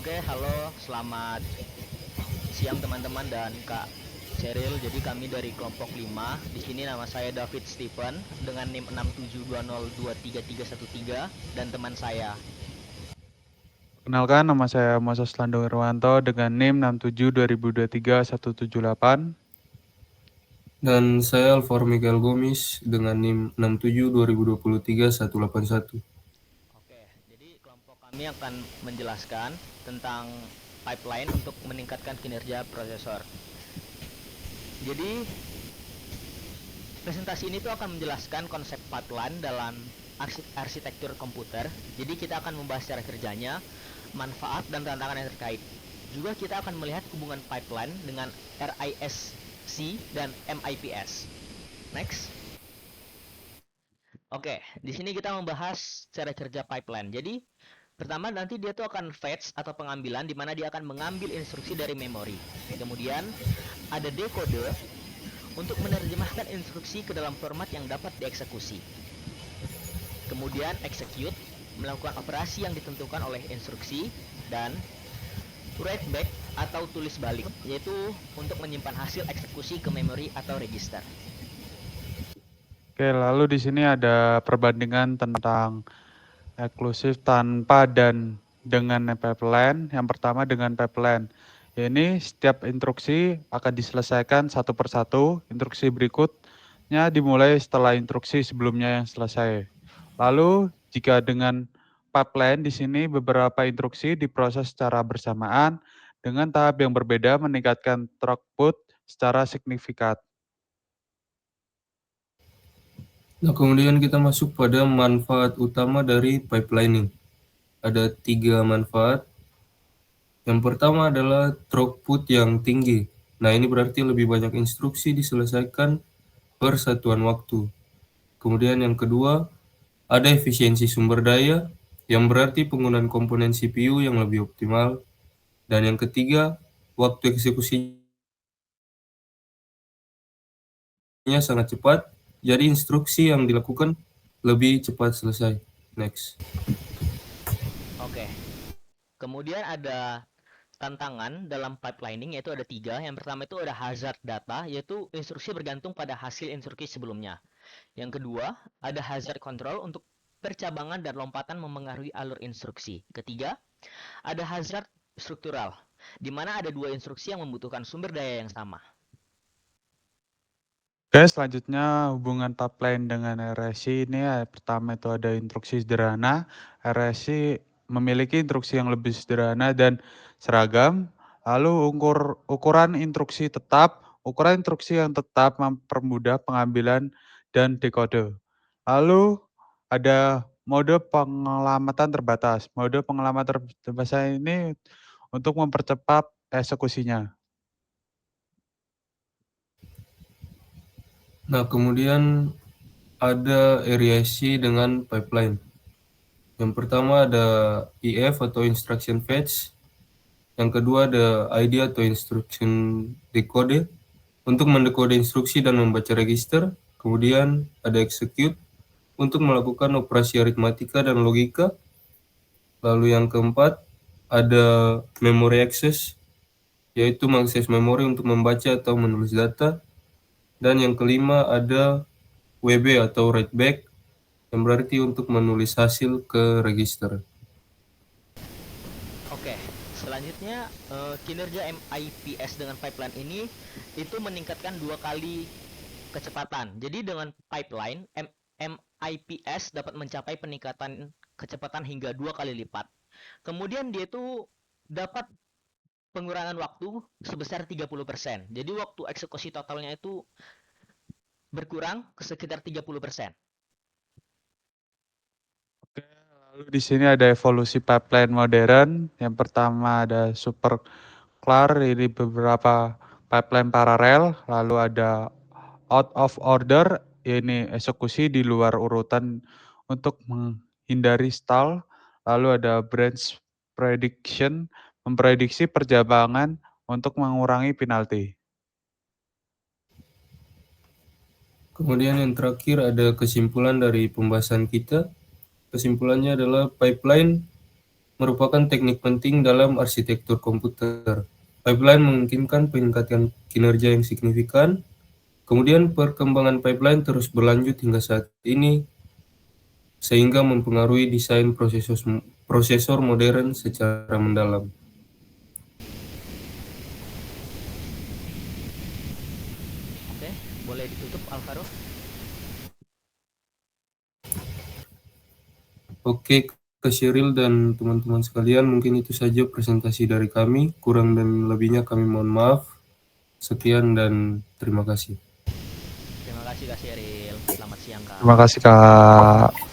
Oke, halo, selamat siang teman-teman dan Kak Cheryl. Jadi kami dari kelompok 5. Di sini nama saya David Stephen dengan NIM 672023313 dan teman saya. Kenalkan, nama saya Moses Landung Irwanto dengan NIM 67 2023 178. Dan saya Alvaro Miguel Gomis dengan NIM 67 2023 181. Oke, jadi kelompok kami akan menjelaskan tentang pipeline untuk meningkatkan kinerja prosesor. Jadi presentasi ini tuh akan menjelaskan konsep pipeline dalam arsitektur komputer. Jadi kita akan membahas cara kerjanya, manfaat dan tantangan yang terkait. Juga kita akan melihat hubungan pipeline dengan RISC dan MIPS. Next. Oke, di sini kita membahas cara kerja pipeline. Jadi pertama nanti dia tuh akan fetch atau pengambilan di mana dia akan mengambil instruksi dari memori. Kemudian ada decoder untuk menerjemahkan instruksi ke dalam format yang dapat dieksekusi. Kemudian execute, melakukan operasi yang ditentukan oleh instruksi, dan write back atau tulis balik, yaitu untuk menyimpan hasil eksekusi ke memori atau register. Oke, lalu di sini ada perbandingan tentang eksklusif tanpa dan dengan pipeline. Yang pertama dengan pipeline. Ini setiap instruksi akan diselesaikan satu persatu. Instruksi berikutnya dimulai setelah instruksi sebelumnya yang selesai. Lalu jika dengan pipeline di sini beberapa instruksi diproses secara bersamaan dengan tahap yang berbeda meningkatkan throughput secara signifikan. Nah, kemudian kita masuk pada manfaat utama dari pipelining. Ada 3 manfaat. Yang pertama adalah throughput yang tinggi. Nah, ini berarti lebih banyak instruksi diselesaikan per satuan waktu. Kemudian yang kedua, ada efisiensi sumber daya, yang berarti penggunaan komponen CPU yang lebih optimal. Dan yang ketiga, waktu eksekusinya sangat cepat, jadi instruksi yang dilakukan lebih cepat selesai. Next. Oke. Kemudian ada tantangan dalam pipelining, yaitu ada 3. Yang pertama itu ada hazard data, yaitu instruksi bergantung pada hasil instruksi sebelumnya. Yang kedua, ada hazard control untuk percabangan dan lompatan memengaruhi alur instruksi. Ketiga, ada hazard struktural, di mana ada 2 instruksi yang membutuhkan sumber daya yang sama. Oke, selanjutnya hubungan pipeline dengan RSI ini pertama itu ada instruksi sederhana. RSI memiliki instruksi yang lebih sederhana dan seragam. Lalu ukuran instruksi tetap, ukuran instruksi yang tetap mempermudah pengambilan dan dekode. Lalu ada mode pengelamatan terbatas. Mode pengelamatan terbatas ini untuk mempercepat eksekusinya. Nah, kemudian ada RISC dengan pipeline. Yang pertama ada IF atau instruction fetch. Yang kedua ada ID atau instruction decode untuk mendekode instruksi dan membaca register. Kemudian ada execute untuk melakukan operasi aritmatika dan logika. Lalu yang keempat ada memory access, yaitu mengakses memori untuk membaca atau menulis data. Dan yang kelima ada WB atau write back, yang berarti untuk menulis hasil ke register. Oke, selanjutnya kinerja MIPS dengan pipeline ini itu meningkatkan 2 kali kecepatan. Jadi dengan pipeline MIPS dapat mencapai peningkatan kecepatan hingga 2 kali lipat. Kemudian dia itu dapat pengurangan waktu sebesar 30%. Jadi waktu eksekusi totalnya itu berkurang ke sekitar 30%. Oke, lalu di sini ada evolusi pipeline modern. Yang pertama ada super clar, ini beberapa pipeline paralel. Lalu ada out of order, ini eksekusi di luar urutan untuk menghindari stall. Lalu ada branch prediction, memprediksi perjabangan untuk mengurangi penalti. Kemudian yang terakhir ada kesimpulan dari pembahasan kita. Kesimpulannya adalah pipeline merupakan teknik penting dalam arsitektur komputer. Pipeline memungkinkan peningkatan kinerja yang signifikan. Kemudian perkembangan pipeline terus berlanjut hingga saat ini, sehingga mempengaruhi desain prosesor modern secara mendalam. Oke, boleh ditutup Alvaro. Oke, Kak Sheryl dan teman-teman sekalian, mungkin itu saja presentasi dari kami. Kurang dan lebihnya kami mohon maaf. Sekian dan terima kasih. Terima kasih Kak Sheryl. Selamat siang Kak. Terima kasih Kak.